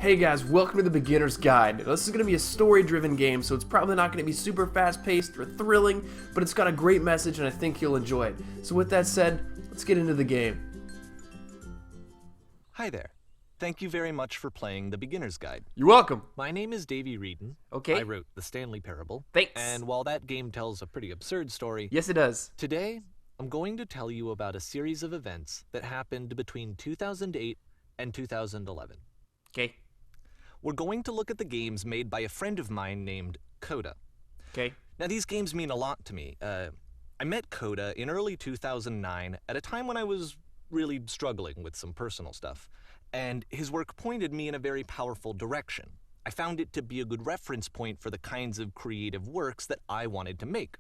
Hey guys, welcome to the Beginner's Guide. Now, this is going to be a story-driven game, so it's probably not going to be super fast-paced or thrilling, but it's got a great message and I think you'll enjoy it. So with that said, let's get into the game. Hi there. Thank you very much for playing the Beginner's Guide. You're welcome. My name is Davey Wreden. Okay. I wrote the Stanley Parable. Thanks. And while that game tells a pretty absurd story, Yes, it does. today I'm going to tell you about a series of events that happened between 2008 and 2011. Okay. We're going to look at the games made by a friend of mine named CODA. Okay. Now, these games mean a lot to me. I met CODA in early 2009 at a time when I was really struggling with some personal stuff, and his work pointed me in a very powerful direction. I found it to be a good reference point for the kinds of creative works that I wanted to make.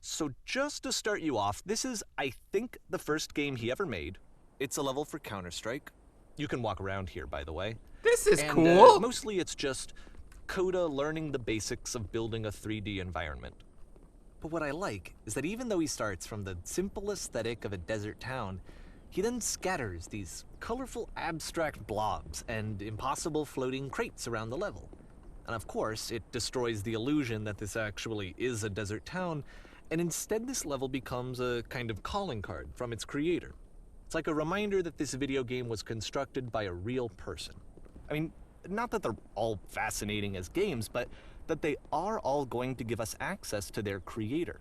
So just to start you off, this is, I think, the first game he ever made. It's a level for Counter-Strike. You can walk around here, by the way. This is And, cool. mostly it's just CODA learning the basics of building a 3D environment. But what I like is that even though he starts from the simple aesthetic of a desert town, he then scatters these colorful abstract blobs and impossible floating crates around the level. And of course, it destroys the illusion that this actually is a desert town, and instead this level becomes a kind of calling card from its creator. It's like a reminder that this video game was constructed by a real person. I mean, not that they're all fascinating as games, but that they are all going to give us access to their creator.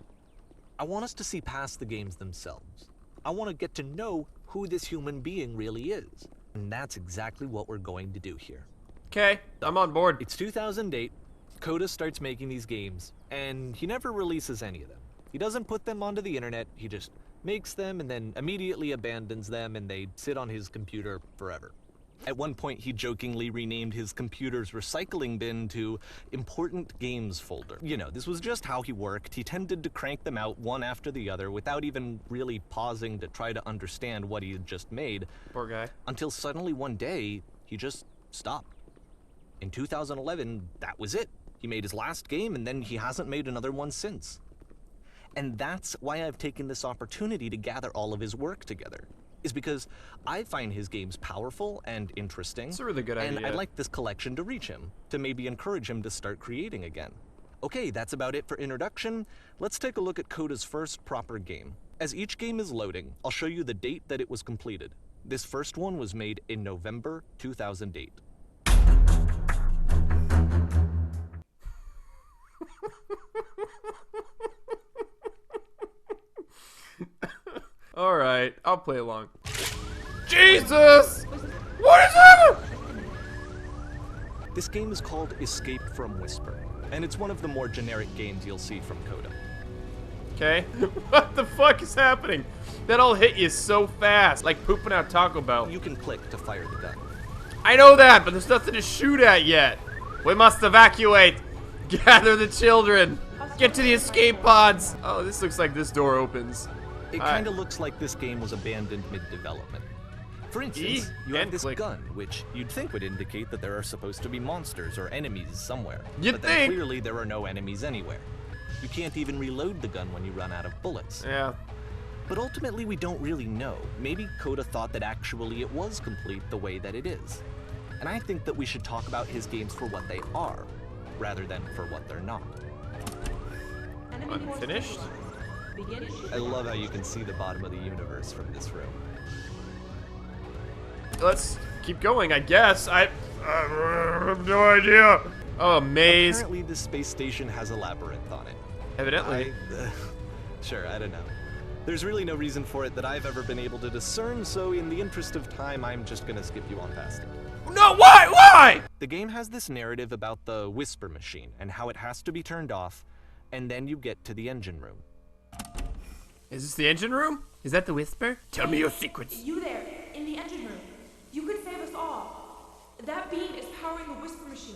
I want us to see past the games themselves. I want to get to know who this human being really is. And that's exactly what we're going to do here. Okay, I'm on board. It's 2008, CODA starts making these games, and he never releases any of them. He doesn't put them onto the internet, he just makes them and then immediately abandons them, and they sit on his computer forever. At one point, he jokingly renamed his computer's recycling bin to Important Games Folder. You know, this was just how he worked. He tended to crank them out one after the other without even really pausing to try to understand what he had just made. Poor guy. Until suddenly one day, he just stopped. In 2011, that was it. He made his last game and then he hasn't made another one since. And that's why I've taken this opportunity to gather all of his work together. Is because I find his games powerful and interesting. It's a really good idea. And I'd like this collection to reach him, to maybe encourage him to start creating again. Okay, that's about it for introduction. Let's take a look at CODA's first proper game. As each game is loading, I'll show you the date that it was completed. This first one was made in November 2008. Alright, I'll play along. Jesus! What is happening? This game is called Escape from Whisper, and it's one of the more generic games you'll see from CODA. Okay. What the fuck is happening? That all hit you so fast, like pooping out Taco Bell. You can click to fire the gun. I know that, but there's nothing to shoot at yet. We must evacuate. Gather the children. Get to the escape pods. Oh, this looks like this door opens. It kind of looks like this game was abandoned mid-development. For instance, you have this gun, which you'd think would indicate that there are supposed to be monsters or enemies somewhere. You'd but then think. Clearly there are no enemies anywhere. You can't even reload the gun when you run out of bullets. Yeah. But ultimately we don't really know. Maybe CODA thought that actually it was complete the way that it is. And I think that we should talk about his games for what they are, rather than for what they're not. Unfinished? I love how you can see the bottom of the universe from this room. Let's keep going, I guess. I have no idea. Oh, a maze. Apparently this space station has a labyrinth on it. Evidently. Sure, I don't know. There's really no reason for it that I've ever been able to discern, so in the interest of time, I'm just gonna skip you on past it. No, why? Why? The game has this narrative about the Whisper machine and how it has to be turned off, and then you get to the engine room. Is this the engine room? Is that the Whisper? Tell me your secrets. You there, in the engine room. You could save us all. That beam is powering the Whisper machine.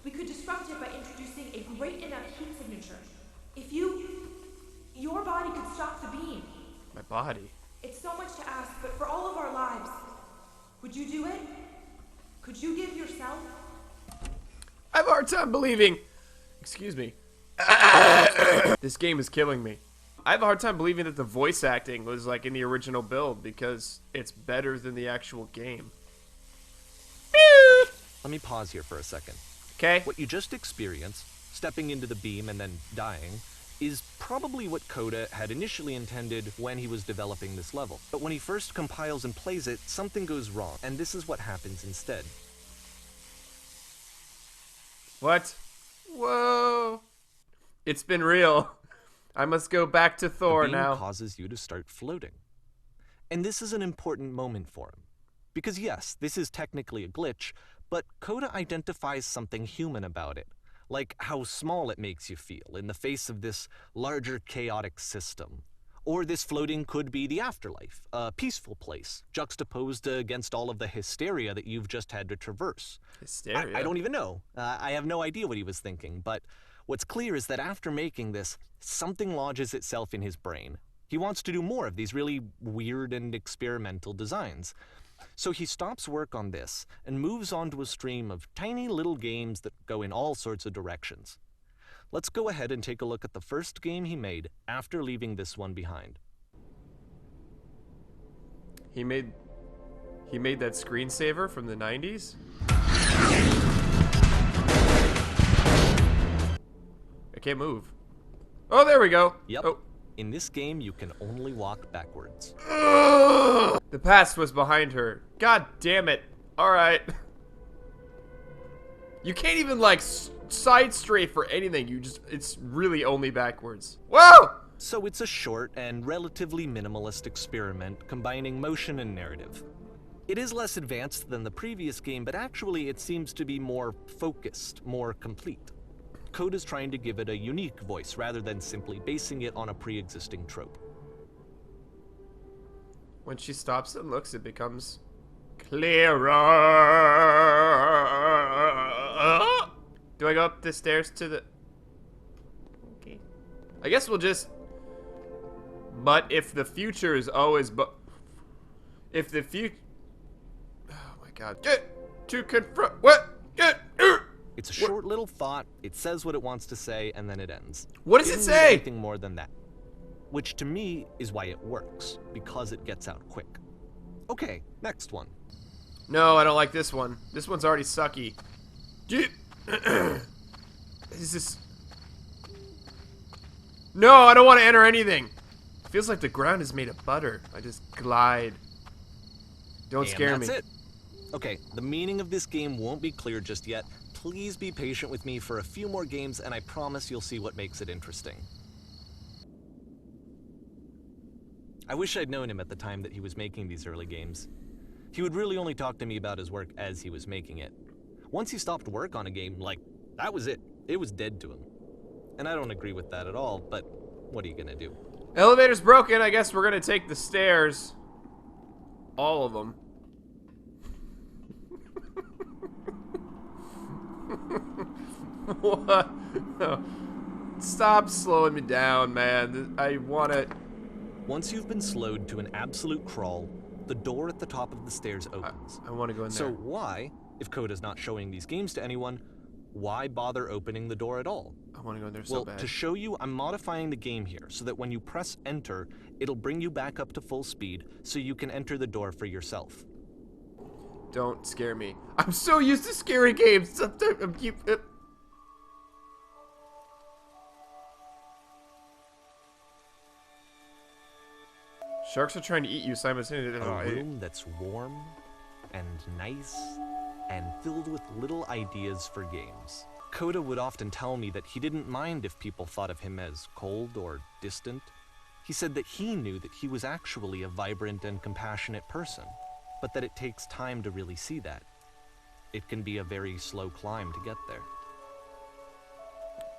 We could disrupt it by introducing a great enough heat signature. If your body could stop the beam. My body? It's so much to ask, but for all of our lives, would you do it? Could you give yourself? I have a hard time believing. Excuse me. This game is killing me. I have a hard time believing that the voice acting was like in the original build because it's better than the actual game. let me pause here for a second. Okay. What you just experienced, stepping into the beam and then dying, is probably what CODA had initially intended when he was developing this level. But when he first compiles and plays it, something goes wrong, and this is what happens instead. What? Whoa. It's been real. I must go back to Thor The beam now. causes you to start floating. And this is an important moment for him. Because yes, this is technically a glitch, but CODA identifies something human about it. Like how small it makes you feel in the face of this larger chaotic system. Or this floating could be the afterlife, a peaceful place, juxtaposed against all of the hysteria that you've just had to traverse. Hysteria? I don't even know. I have no idea what he was thinking, but what's clear is that after making this, something lodges itself in his brain. He wants to do more of these really weird and experimental designs. So he stops work on this and moves on to a stream of tiny little games that go in all sorts of directions. Let's go ahead and take a look at the first game he made after leaving this one behind. He made that screensaver from the 90s? I can't move. Oh, there we go. Yep. Oh. In this game, you can only walk backwards. The past was behind her. God damn it. Alright. You can't even, like, side strafe for anything. It's really only backwards. Whoa! So it's a short and relatively minimalist experiment combining motion and narrative. It is less advanced than the previous game, but actually it seems to be more focused, more complete. CODA's trying to give it a unique voice rather than simply basing it on a pre-existing trope. When she stops and looks, it becomes clearer. Do I go up the stairs to the... Okay. I guess we'll just... But if the future is always... If the future... Oh my god. Get to confront... What? Get... It's a short little thought, it says what it wants to say, and then it ends. What does it Didn't say? need anything more than that. Which to me is why it works, because it gets out quick. Okay, next one. No, I don't like this one. This one's already sucky. Is this... No, I don't want to enter anything. Feels like the ground is made of butter. I just glide. Don't scare me. That's it. Okay, the meaning of this game won't be clear just yet. Please be patient with me for a few more games, and I promise you'll see what makes it interesting. I wish I'd known him at the time that he was making these early games. He would really only talk to me about his work as he was making it. Once he stopped work on a game, like, that was it. It was dead to him. And I don't agree with that at all, but what are you gonna do? Elevator's broken. I guess we're gonna take the stairs. All of them. What? No. Stop slowing me down, man. I want to... Once you've been slowed to an absolute crawl, the door at the top of the stairs opens. I want to go in there. So why, if CODA's not showing these games to anyone, why bother opening the door at all? I want to go in there so bad. To show you, I'm modifying the game here so that when you press enter, it'll bring you back up to full speed so you can enter the door for yourself. Don't scare me. I'm so used to scary games. Sometimes I'm Sharks are trying to eat you simultaneously. A room that's warm and nice and filled with little ideas for games. CODA would often tell me that he didn't mind if people thought of him as cold or distant. He said that he knew that he was actually a vibrant and compassionate person, but that it takes time to really see that. It can be a very slow climb to get there.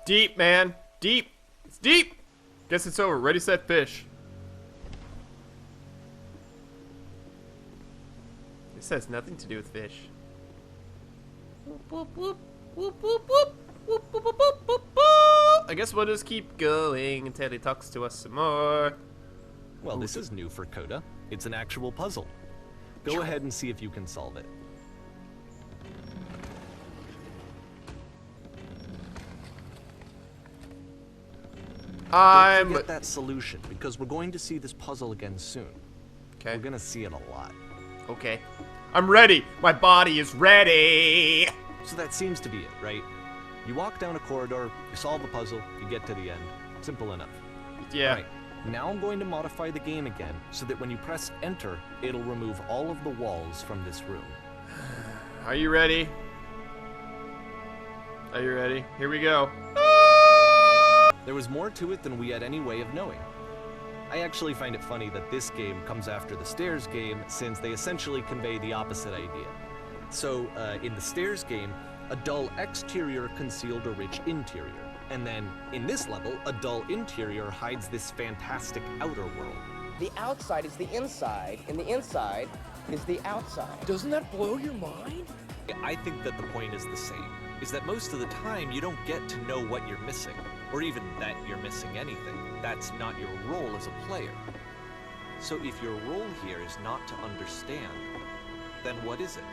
Deep, man. Deep. It's deep. Guess it's over. Ready, set, fish. This has nothing to do with fish. Whoop, whoop, whoop, whoop, whoop, whoop, whoop, whoop, whoop, whoop, whoop, whoop. I guess we'll just keep going until he talks to us some more. Well, this is new for CODA. It's an actual puzzle. Go ahead and see if you can solve it. Don't forget that solution, because we're going to see this puzzle again soon. Okay. We're gonna see it a lot. Okay. I'm ready. My body is ready. So that seems to be it, right? You walk down a corridor, you solve a puzzle, you get to the end. Simple enough. Yeah. Right. Now I'm going to modify the game again so that when you press enter, it'll remove all of the walls from this room. Are you ready? Are you ready? Here we go. There was more to it than we had any way of knowing. I actually find it funny that this game comes after the Stairs game, since they essentially convey the opposite idea. So, in the Stairs game, a dull exterior concealed a rich interior. And then, in this level, a dull interior hides this fantastic outer world. The outside is the inside, and the inside is the outside. Doesn't that blow your mind? I think that the point is the same, is that most of the time you don't get to know what you're missing, or even that you're missing anything. That's not your role as a player. So if your role here is not to understand, then what is it?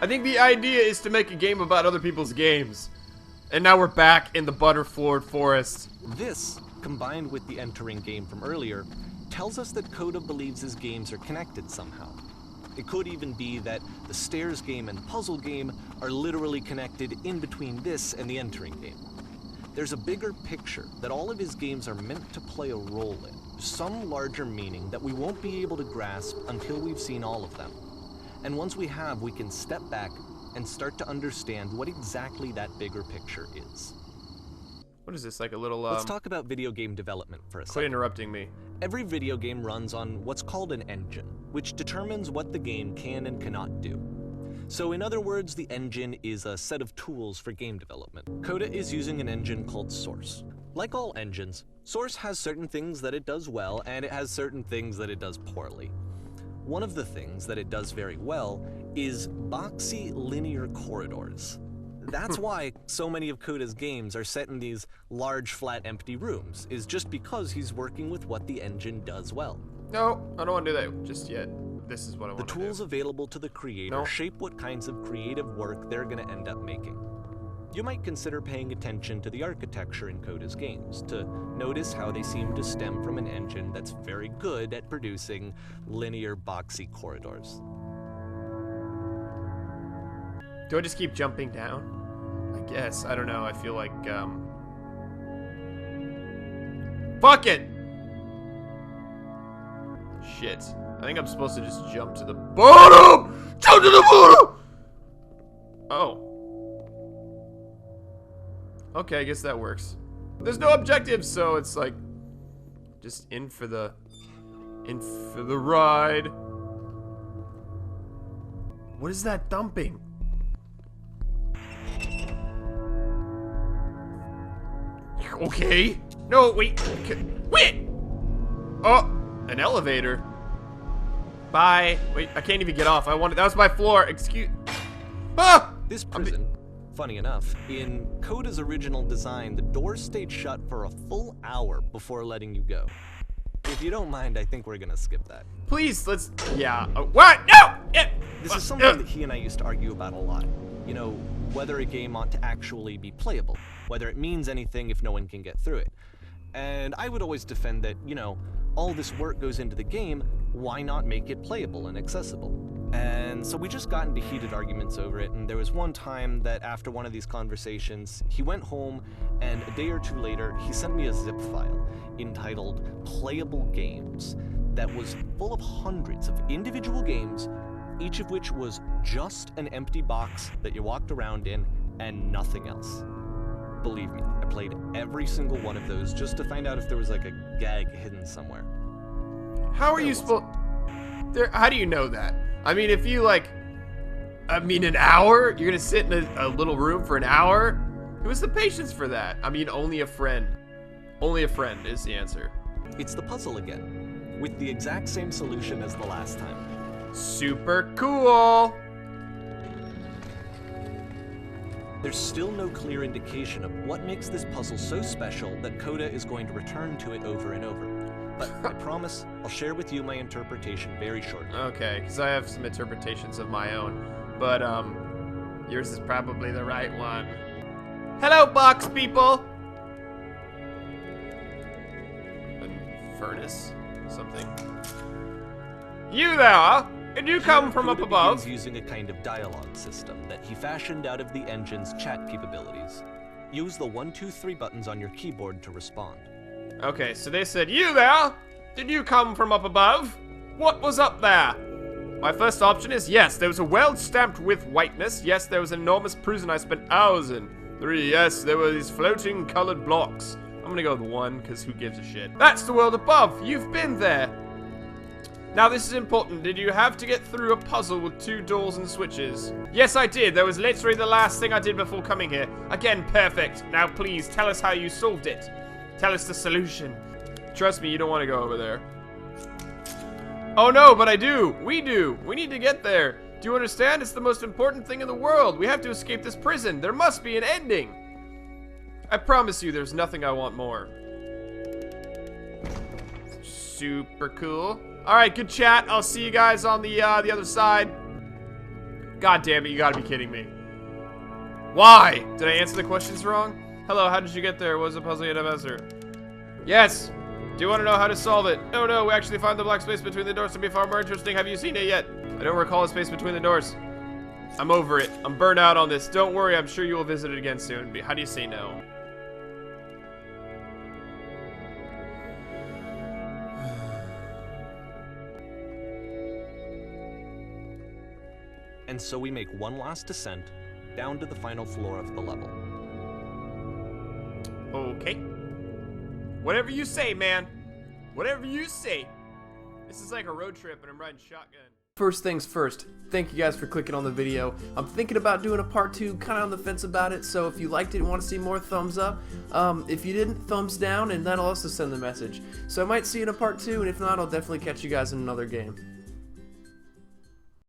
I think the idea is to make a game about other people's games. And now we're back in the Butterford Forest. This, combined with the entering game from earlier, tells us that CODA believes his games are connected somehow. It could even be that the Stairs game and puzzle game are literally connected in between this and the entering game. There's a bigger picture that all of his games are meant to play a role in, some larger meaning that we won't be able to grasp until we've seen all of them. And once we have, we can step back and start to understand what exactly that bigger picture is. What is this, like a little, Let's talk about video game development for a Quit second. interrupting me. Every video game runs on what's called an engine, which determines what the game can and cannot do. So in other words, the engine is a set of tools for game development. CODA is using an engine called Source. Like all engines, Source has certain things that it does well, and it has certain things that it does poorly. One of the things that it does very well is boxy linear corridors. That's why so many of CODA's games are set in these large, flat, empty rooms, is just because he's working with what the engine does well. No, I don't want to do that just yet. This is what I want The to do. tools available to the creator No. shape what kinds of creative work they're going to end up making. You might consider paying attention to the architecture in CODA's games, to notice how they seem to stem from an engine that's very good at producing linear, boxy corridors. Do I just keep jumping down? I guess. I don't know. I feel like, Fuck it! Shit. I think I'm supposed to just jump to the bottom! Jump to the bottom! Oh. Okay, I guess that works. There's no objectives, so it's like just in for the ride. What is that thumping? Okay. No, wait. Wait! Oh, an elevator. Bye. Wait, I can't even get off. That was my floor. Excuse. Ah! This prison, funny enough, in CODA's original design, the doors stayed shut for a full hour before letting you go. If you don't mind, I think we're gonna skip that. Please, let's. Yeah. Oh, what? No! Yeah. This is something that he and I used to argue about a lot. You know, whether a game ought to actually be playable, whether it means anything if no one can get through it. And I would always defend that, you know, all this work goes into the game, why not make it playable and accessible? And so we just got into heated arguments over it, and there was one time that after one of these conversations, he went home, and a day or two later, he sent me a zip file entitled Playable Games that was full of hundreds of individual games, each of which was just an empty box that you walked around in and nothing else. Believe me, I played every single one of those just to find out if there was like a gag hidden somewhere. How are you supposed? How do you know that? I mean, if you like, an hour? You're gonna sit in a little room for an hour? Who has the patience for that? I mean, only a friend. Only a friend is the answer. It's the puzzle again, with the exact same solution as the last time. Super cool. There's still no clear indication of what makes this puzzle so special that CODA is going to return to it over and over. But I promise I'll share with you my interpretation very shortly. Okay, because I have some interpretations of my own, but yours is probably the right one. Hello, box people. A furnace, something. You there? Did you come from up CODA above? begins using a kind of dialogue system that he fashioned out of the engine's chat capabilities. Use the 1, 2, 3 buttons on your keyboard to respond. Okay, so they said, you there? Did you come from up above? What was up there? My first option is yes, there was a world stamped with whiteness. Yes, there was an enormous prison I spent hours in. 3, yes, there were these floating colored blocks. I'm gonna go with 1, because who gives a shit? That's the world above. You've been there. Now this is important. Did you have to get through a puzzle with 2 doors and switches? Yes, I did. That was literally the last thing I did before coming here. Again, perfect. Now please, tell us how you solved it. Tell us the solution. Trust me, you don't want to go over there. Oh no, but I do. We do. We need to get there. Do you understand? It's the most important thing in the world. We have to escape this prison. There must be an ending. I promise you there's nothing I want more. Super cool. Alright, good chat. I'll see you guys on the other side. God damn it, you gotta be kidding me. Why? Did I answer the questions wrong? Hello, how did you get there? What was the puzzle you had to answer? Yes. Do you want to know how to solve it? No, we actually found the black space between the doors to be far more interesting. Have you seen it yet? I don't recall a space between the doors. I'm over it. I'm burnt out on this. Don't worry, I'm sure you will visit it again soon. How do you say no? And so we make one last descent down to the final floor of the level. Okay. Whatever you say, man. Whatever you say. This is like a road trip and I'm riding shotgun. First things first, thank you guys for clicking on the video. I'm thinking about doing a part 2, kind of on the fence about it, so if you liked it and want to see more, thumbs up. If you didn't, thumbs down, and that'll also send the message. So I might see you in a part 2, and if not, I'll definitely catch you guys in another game.